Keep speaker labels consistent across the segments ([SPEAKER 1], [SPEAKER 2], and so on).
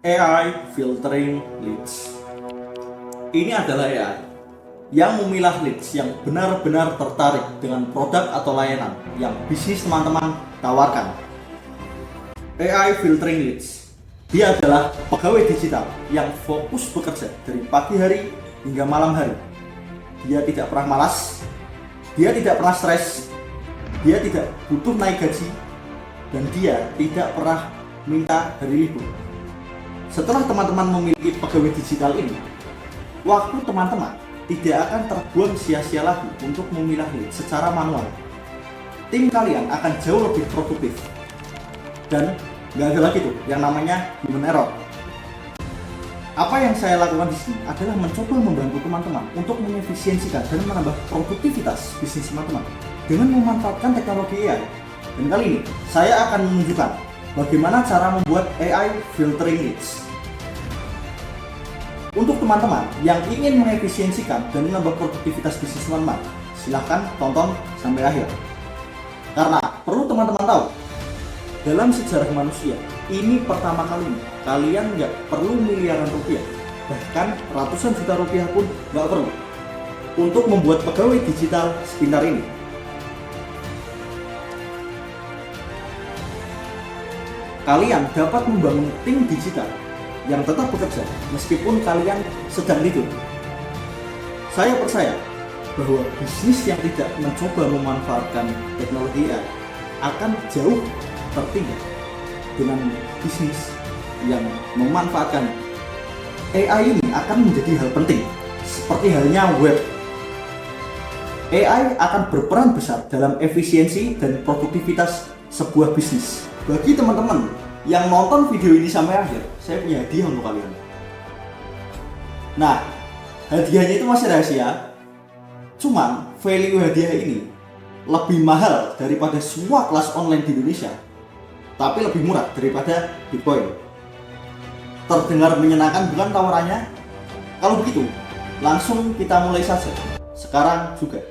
[SPEAKER 1] AI Filtering Leads. Ini adalah AI yang memilah leads yang benar-benar tertarik dengan produk atau layanan yang bisnis teman-teman tawarkan. AI Filtering Leads. Dia adalah pegawai digital yang fokus bekerja dari pagi hari hingga malam hari. Dia tidak pernah malas, dia tidak pernah stres, dia tidak butuh naik gaji, dan dia tidak pernah minta hari libur. Setelah teman-teman memiliki pegawai digital ini, waktu teman-teman tidak akan terbuang sia-sia lagi untuk memilah lead secara manual. Tim kalian akan jauh lebih produktif. Dan nggak ada lagi tuh yang namanya human error. Apa yang saya lakukan di sini adalah mencoba membantu teman-teman untuk mengefisiensikan dan menambah produktivitas bisnis teman-teman dengan memanfaatkan teknologi AI. Dan kali ini saya akan menunjukkan bagaimana cara membuat AI filtering leads. Untuk teman-teman yang ingin mengefisiensikan dan menambah produktivitas bisnis teman-teman, silahkan tonton sampai akhir. Karena perlu teman-teman tahu, dalam sejarah manusia, ini pertama kalinya kalian nggak perlu miliaran rupiah, bahkan ratusan juta rupiah pun nggak perlu untuk membuat pegawai digital sepintar ini. Kalian dapat membangun tim digital yang tetap bekerja meskipun kalian sedang tidur. Saya percaya bahwa bisnis yang tidak mencoba memanfaatkan teknologi AI akan jauh tertinggal dengan bisnis yang memanfaatkan AI. Ini akan menjadi hal penting, seperti halnya web. AI akan berperan besar dalam efisiensi dan produktivitas sebuah bisnis. Bagi teman-teman yang nonton video ini sampai akhir, saya punya hadiah untuk kalian. Nah, hadiahnya itu masih rahasia. Cuman value hadiah ini lebih mahal daripada semua kelas online di Indonesia, tapi lebih murah daripada Bitcoin. Terdengar menyenangkan bukan tawarannya? Kalau begitu, langsung kita mulai saja. Sekarang juga.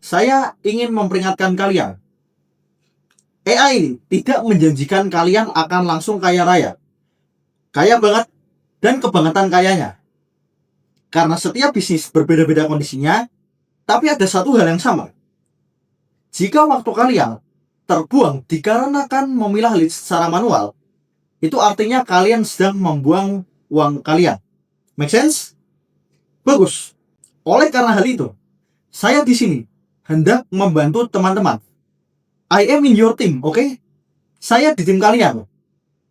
[SPEAKER 1] Saya ingin memperingatkan kalian, AI ini tidak menjanjikan kalian akan langsung kaya raya, kaya banget, dan kebangetan kayanya. Karena setiap bisnis berbeda-beda kondisinya, tapi ada satu hal yang sama. Jika waktu kalian terbuang dikarenakan memilah leads secara manual, itu artinya kalian sedang membuang uang kalian. Make sense? Bagus. Oleh karena hal itu, saya di sini hendak membantu teman-teman. I am in your team, oke? Saya di tim kalian.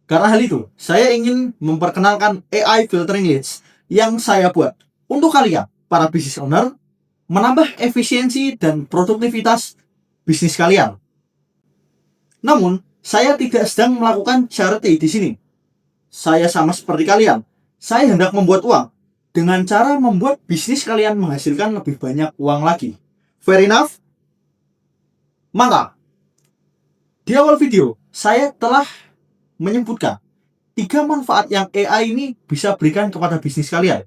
[SPEAKER 1] Karena hal itu, saya ingin memperkenalkan AI filtering leads yang saya buat untuk kalian, para business owner, menambah efisiensi dan produktivitas bisnis kalian. Namun, saya tidak sedang melakukan charity di sini. Saya sama seperti kalian. Saya hendak membuat uang dengan cara membuat bisnis kalian menghasilkan lebih banyak uang lagi. Fair enough? Maka, di awal video, saya telah menyebutkan 3 manfaat yang AI ini bisa berikan kepada bisnis kalian.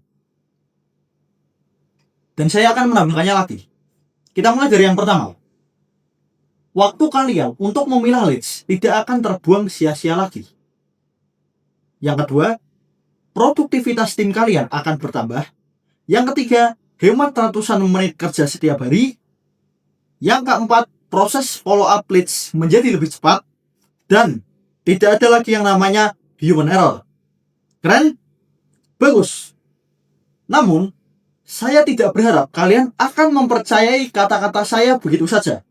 [SPEAKER 1] Dan saya akan menambahkannya lagi. Kita mulai dari yang pertama. Waktu kalian untuk memilah leads tidak akan terbuang sia-sia lagi. Yang kedua, produktivitas tim kalian akan bertambah. Yang ketiga, hemat ratusan menit kerja setiap hari. Yang keempat, proses follow up leads menjadi lebih cepat. Dan tidak ada lagi yang namanya human error. Keren? Bagus. Namun, saya tidak berharap kalian akan mempercayai kata-kata saya begitu saja.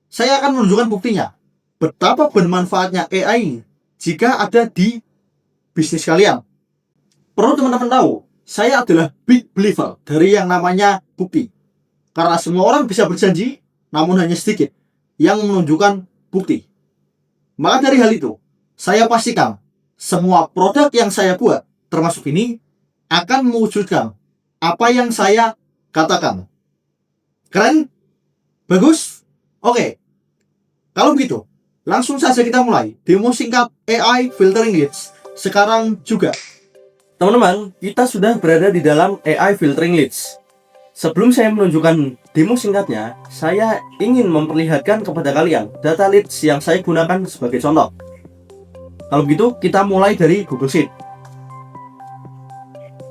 [SPEAKER 1] Saya akan menunjukkan buktinya. Betapa bermanfaatnya AI jika ada di bisnis kalian. Perlu teman-teman tahu, saya adalah big believer dari yang namanya bukti. Karena semua orang bisa berjanji, namun hanya sedikit yang menunjukkan bukti. Maka dari hal itu, saya pastikan semua produk yang saya buat, termasuk ini, akan mewujudkan apa yang saya katakan. Keren? Bagus? Oke. Kalau begitu, langsung saja kita mulai demo singkat AI filtering leads sekarang juga. Teman-teman, kita sudah berada di dalam AI Filtering Leads. Sebelum saya menunjukkan demo singkatnya, saya ingin memperlihatkan kepada kalian data leads yang saya gunakan sebagai contoh. Kalau begitu, kita mulai dari Google Sheet.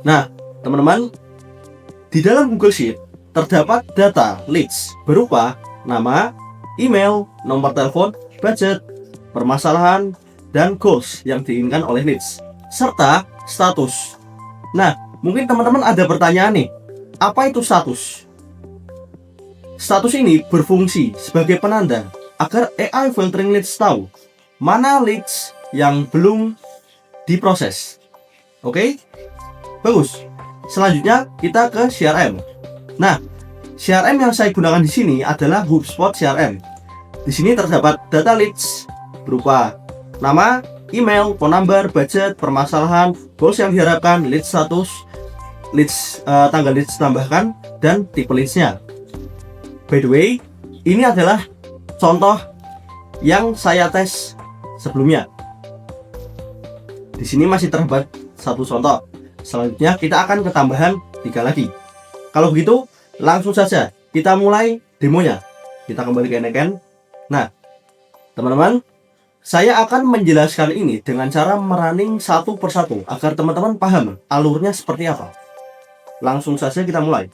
[SPEAKER 1] Nah, teman-teman, di dalam Google Sheet terdapat data leads berupa nama, email, nomor telepon, budget, permasalahan, dan goals yang diinginkan oleh leads, serta status. Nah, mungkin teman-teman ada pertanyaan nih, apa itu status? Status ini berfungsi sebagai penanda agar AI Filtering Leads tahu mana leads yang belum diproses. Oke? Bagus. Selanjutnya kita ke CRM. Nah, CRM yang saya gunakan di sini adalah HubSpot CRM. Di sini terdapat data leads berupa nama, email, phone number, budget, permasalahan, goals yang diharapkan, lead status, leads, tanggal leads tambahkan, dan tipe leadsnya. By the way, ini adalah contoh yang saya tes sebelumnya. Di sini masih terdapat satu contoh. Selanjutnya kita akan ketambahan 3 lagi. Kalau begitu, langsung saja kita mulai demonya. Kita kembali ke Neken. Nah, teman-teman, saya akan menjelaskan ini dengan cara merunning satu persatu agar teman-teman paham alurnya seperti apa. Langsung saja kita mulai.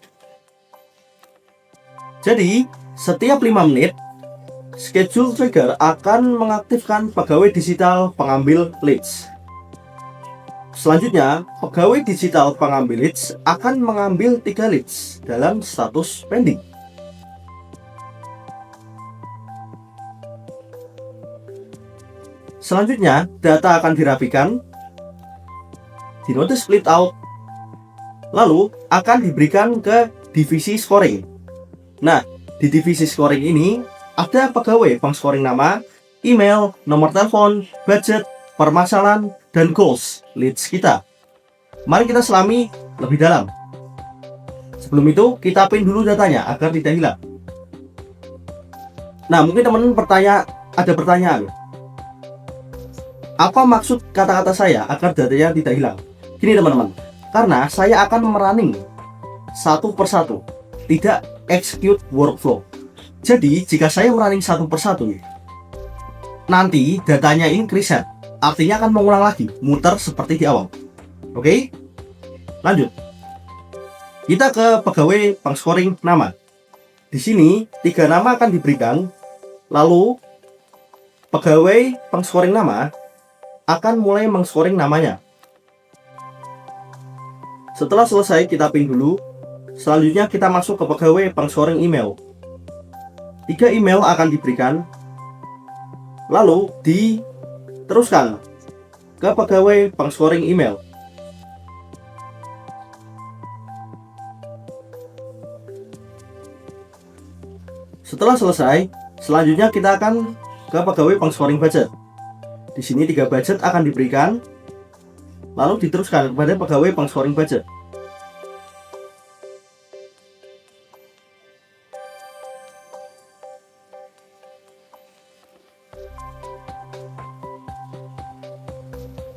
[SPEAKER 1] Jadi, setiap 5 menit, Schedule Trigger akan mengaktifkan pegawai digital pengambil leads. Selanjutnya, pegawai digital pengambil leads akan mengambil 3 leads dalam status pending. Selanjutnya, data akan dirapikan, di notice split out, lalu akan diberikan ke divisi scoring. Nah, di divisi scoring ini ada pegawai pengscoring nama, email, nomor telepon, budget, permasalahan, dan goals leads kita. Mari kita selami lebih dalam. Sebelum itu, kita pin dulu datanya agar tidak hilang. Nah, mungkin teman-teman ada pertanyaan. Apa maksud kata-kata saya agar datanya tidak hilang? Gini teman-teman, karena saya akan merunning satu persatu, tidak execute workflow. Jadi jika saya merunning satu persatu, nanti datanya ini reset, artinya akan mengulang lagi, muter seperti di awal. Oke, lanjut. Kita ke pegawai pengscoring nama. Di sini 3 nama akan diberikan, lalu pegawai pengscoring nama akan mulai mengscoring namanya. Setelah selesai, kita pin dulu. Selanjutnya kita masuk ke pegawai pengscoring email. 3 email akan diberikan, lalu diteruskan ke pegawai pengscoring email. Setelah selesai, selanjutnya kita akan ke pegawai pengscoring budget. Di sini 3 budget akan diberikan, lalu diteruskan kepada pegawai pengscoring budget.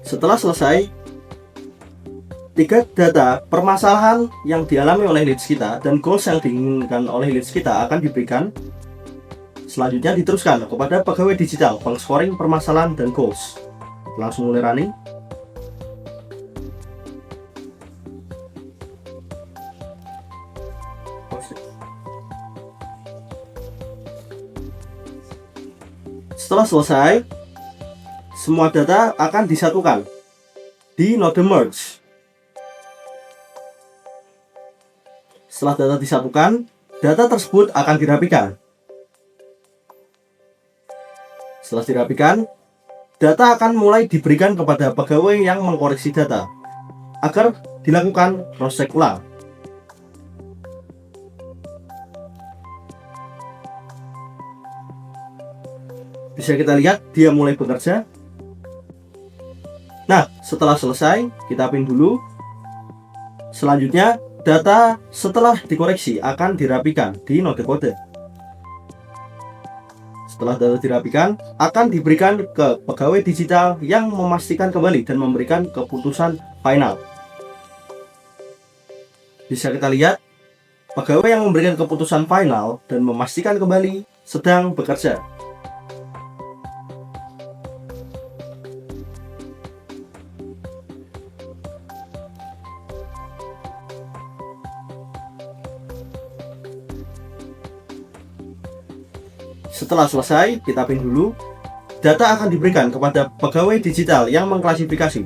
[SPEAKER 1] Setelah selesai, 3 data permasalahan yang dialami oleh leads kita dan goals yang diinginkan oleh leads kita akan diberikan. Selanjutnya diteruskan kepada pegawai digital pengscoring permasalahan dan goals. Langsung mulai running. Setelah selesai, semua data akan disatukan di node merge. Setelah data disatukan, data tersebut akan dirapikan. Setelah dirapikan, data akan mulai diberikan kepada pegawai yang mengkoreksi data agar dilakukan cross check ulang. Bisa kita lihat dia mulai bekerja. Nah, setelah selesai, kita pin dulu. Selanjutnya, data setelah dikoreksi akan dirapikan di node kode. Setelah data dirapikan, akan diberikan ke pegawai digital yang memastikan kembali dan memberikan keputusan final. Bisa kita lihat, pegawai yang memberikan keputusan final dan memastikan kembali sedang bekerja. Setelah selesai, kita pin dulu. Data akan diberikan kepada pegawai digital yang mengklasifikasi.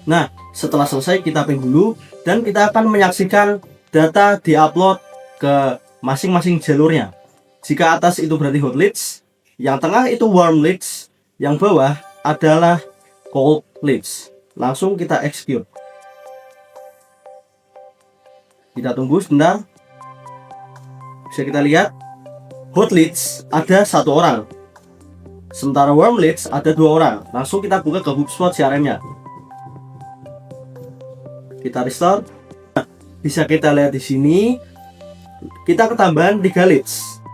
[SPEAKER 1] Nah, setelah selesai kita pin dulu dan kita akan menyaksikan data diupload ke masing-masing jalurnya. Jika atas itu berarti hot leads, yang tengah itu warm leads, yang bawah adalah cold leads. Langsung kita execute. Kita tunggu sebentar. Bisa kita lihat, hot leads ada 1 orang, sementara warm leads ada 2 orang. Langsung kita buka ke HubSpot CRM-nya. Kita restore. Bisa kita lihat di sini, kita ketambahan 3 leads.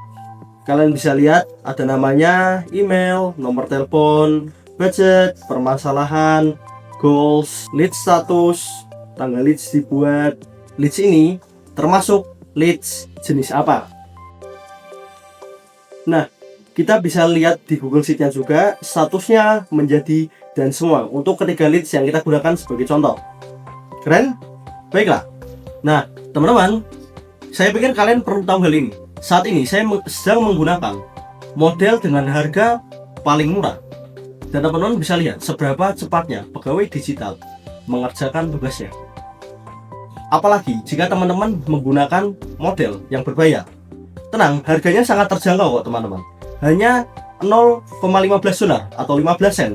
[SPEAKER 1] Kalian bisa lihat ada namanya, email, nomor telepon, budget, permasalahan, goals, lead status, tanggal leads dibuat. Leads ini termasuk leads jenis apa. Nah, kita bisa lihat di Google Sheet-nya juga statusnya menjadi dan semua untuk ketiga leads yang kita gunakan sebagai contoh. Keren? Baiklah. Nah, teman-teman, saya pikir kalian perlu tahu hal ini. Saat ini saya sedang menggunakan model dengan harga paling murah. Dan teman-teman bisa lihat seberapa cepatnya pegawai digital mengerjakan tugasnya. Apalagi jika teman-teman menggunakan model yang berbayar. Tenang, harganya sangat terjangkau kok teman-teman. Hanya 0,15 dolar atau 15 sen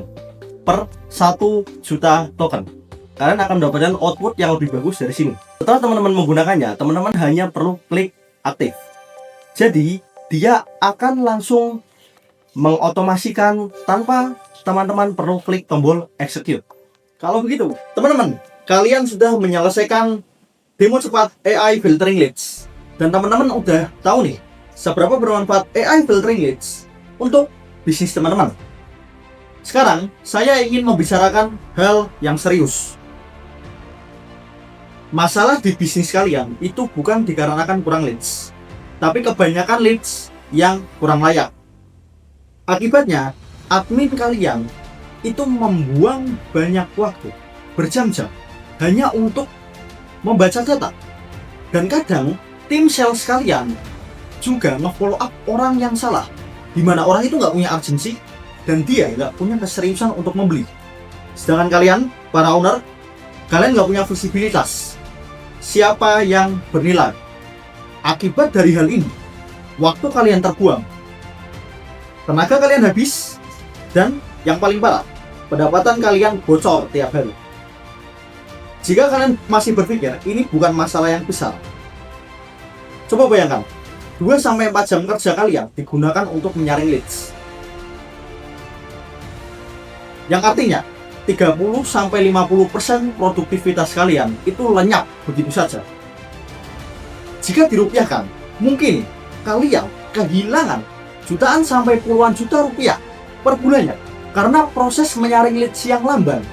[SPEAKER 1] per 1 juta token. Kalian akan mendapatkan output yang lebih bagus dari sini. Setelah teman-teman menggunakannya, teman-teman hanya perlu klik aktif. Jadi, dia akan langsung mengotomasikan tanpa teman-teman perlu klik tombol execute. Kalau begitu, teman-teman, kalian sudah menyelesaikan demo cepat AI filtering leads. Dan teman-teman udah tahu nih, seberapa bermanfaat AI filtering leads untuk bisnis teman-teman. Sekarang, saya ingin membicarakan hal yang serius. Masalah di bisnis kalian itu bukan dikarenakan kurang leads, tapi kebanyakan leads yang kurang layak. Akibatnya, admin kalian itu membuang banyak waktu, berjam-jam, hanya untuk membaca data. Dan kadang, tim sales kalian juga nge-follow up orang yang salah, di mana orang itu nggak punya urgency, dan dia nggak punya keseriusan untuk membeli. Sedangkan kalian, para owner, kalian nggak punya visibilitas siapa yang bernilai. Akibat dari hal ini, waktu kalian terbuang, tenaga kalian habis, dan yang paling parah, pendapatan kalian bocor tiap hari. Jika kalian masih berpikir ini bukan masalah yang besar, coba bayangkan 2-4 jam kerja kalian digunakan untuk menyaring leads, yang artinya 30-50% produktivitas kalian itu lenyap begitu saja. Jika dirupiahkan, mungkin kalian kehilangan jutaan sampai puluhan juta rupiah per bulannya karena proses menyaring leads yang lamban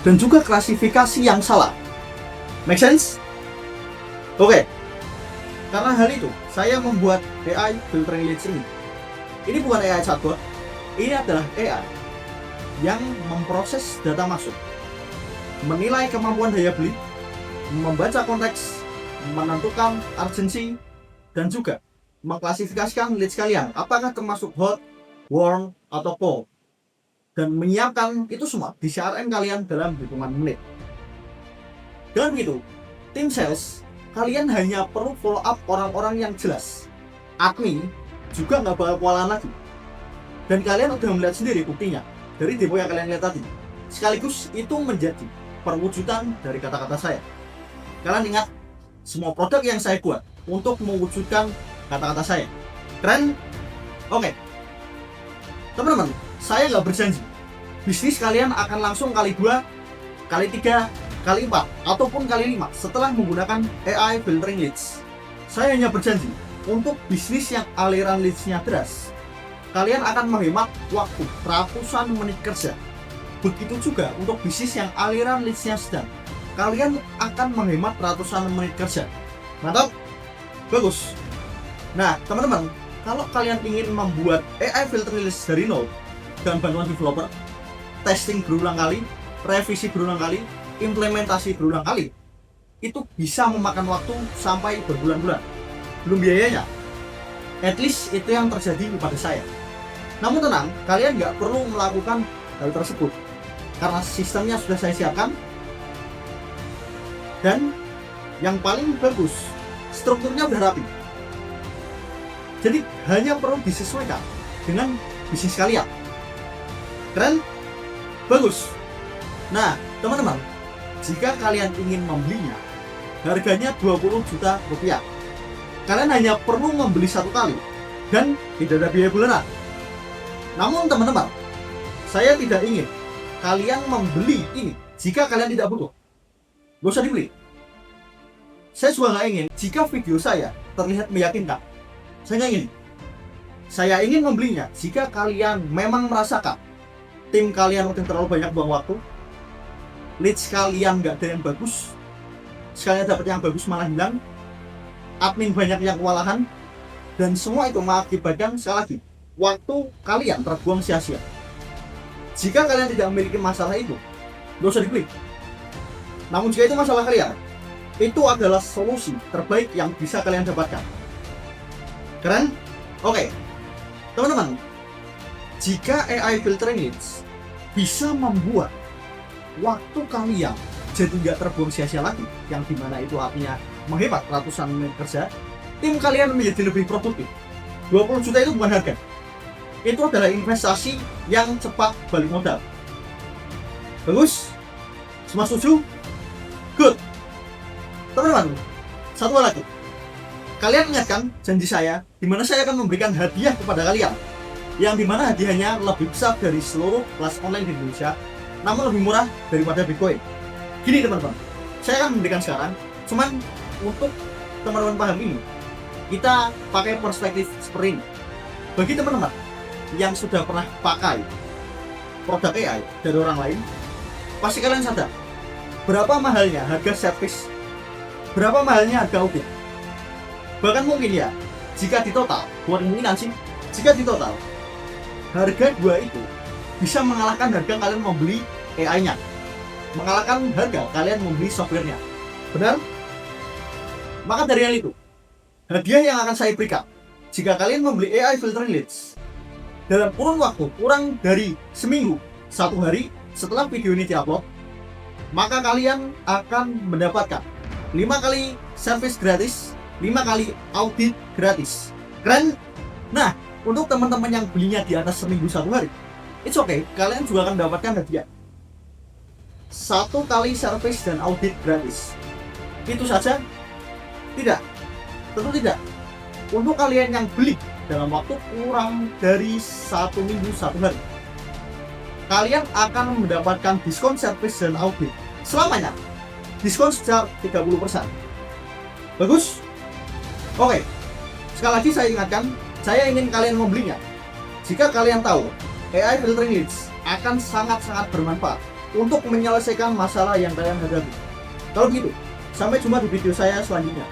[SPEAKER 1] dan juga klasifikasi yang salah. Make sense? Oke. Karena hal itu, saya membuat AI filtering leads ini. Ini bukan AI chatbot, ini adalah AI yang memproses data masuk, menilai kemampuan daya beli, membaca konteks, menentukan urgency, dan juga mengklasifikasikan leads kalian apakah termasuk hot, warm, atau cold, dan menyiapkan itu semua di CRM kalian dalam hitungan menit. Dengan begitu, tim sales kalian hanya perlu follow up orang-orang yang jelas. Admin juga nggak bakal kewalahan lagi, dan kalian udah melihat sendiri buktinya dari demo yang kalian lihat tadi. Sekaligus itu menjadi perwujudan dari kata-kata saya. Kalian ingat, semua produk yang saya buat untuk mewujudkan kata-kata saya. Keren? Oke. Teman-teman, saya nggak berjanji bisnis kalian akan langsung kali 2, kali 3, kali 4, ataupun kali 5 setelah menggunakan AI filtering leads. Saya hanya berjanji untuk bisnis yang aliran leads-nya deras, kalian akan menghemat waktu ratusan menit kerja. Begitu juga untuk bisnis yang aliran leads-nya sedang, kalian akan menghemat ratusan menit kerja. Mantap? Bagus. Nah, teman-teman, kalau kalian ingin membuat AI filter leads dari nol dengan bantuan developer, testing berulang kali, revisi berulang kali, implementasi berulang kali, itu bisa memakan waktu sampai berbulan-bulan. Belum biayanya. At least itu yang terjadi kepada saya. Namun tenang, kalian nggak perlu melakukan hal tersebut karena sistemnya sudah saya siapkan. Dan yang paling bagus, strukturnya udah rapi. Jadi hanya perlu disesuaikan dengan bisnis kalian. Keren? Bagus. Nah, teman-teman, jika kalian ingin membelinya, harganya 20 juta rupiah. Kalian hanya perlu membeli satu kali dan tidak ada biaya bulanan. Namun teman-teman, saya tidak ingin kalian membeli ini jika kalian tidak butuh. Gak usah dibeli. Saya juga nggak ingin jika video saya terlihat meyakinkan. Saya nggak ingin. Saya ingin membelinya jika kalian memang merasakan tim kalian udah terlalu banyak buang waktu, leads kalian nggak ada yang bagus, sekalian dapat yang bagus malah hilang, admin banyak yang kewalahan, dan semua itu mengakibatkan sekali lagi waktu kalian terbuang sia-sia. Jika kalian tidak memiliki masalah itu, gak usah dibeli. Namun jika itu masalah kalian, itu adalah solusi terbaik yang bisa kalian dapatkan. Keren? Oke, teman-teman, jika AI filtering leads bisa membuat waktu kalian jadi nggak terbuang sia-sia lagi, yang dimana itu artinya menghemat ratusan menit kerja, tim kalian menjadi lebih produktif. 20 juta itu bukan harga, itu adalah investasi yang cepat balik modal. Bagus? Semua setuju? Good. Teman-teman, satu hal lagi, kalian ingatkan janji saya dimana saya akan memberikan hadiah kepada kalian, yang dimana hadiahnya lebih besar dari seluruh kelas online di Indonesia, namun lebih murah daripada Bitcoin. Gini teman-teman, saya akan memberikan sekarang, cuman untuk teman-teman paham ini, kita pakai perspektif seperti ini. Bagi teman-teman yang sudah pernah pakai produk AI dari orang lain, pasti kalian sadar berapa mahalnya harga servis, berapa mahalnya harga audit. Bahkan mungkin ya, jika di total, buat kemungkinan sih, jika di total harga dua itu bisa mengalahkan harga kalian membeli AI-nya, mengalahkan harga kalian membeli software-nya. Benar? Maka dari hal itu, hadiah yang akan saya berikan jika kalian membeli AI filtering leads dalam kurun waktu kurang dari seminggu, 1 hari setelah video ini diupload, maka kalian akan mendapatkan 5 kali service gratis, 5 kali audit gratis. Keren? Nah, untuk teman-teman yang belinya di atas seminggu 1 hari, it's okay, kalian juga akan mendapatkan hadiah 1 kali service dan audit gratis. Itu saja? Tidak, tentu tidak. Untuk kalian yang beli dalam waktu kurang dari 1 minggu 1 hari, kalian akan mendapatkan diskon service dan audit selamanya, diskon sebesar 30%. Bagus? Oke, sekali lagi saya ingatkan, saya ingin kalian membelinya jika kalian tahu AI filtering leads akan sangat-sangat bermanfaat untuk menyelesaikan masalah yang kalian hadapi. Kalau begitu, sampai jumpa di video saya selanjutnya.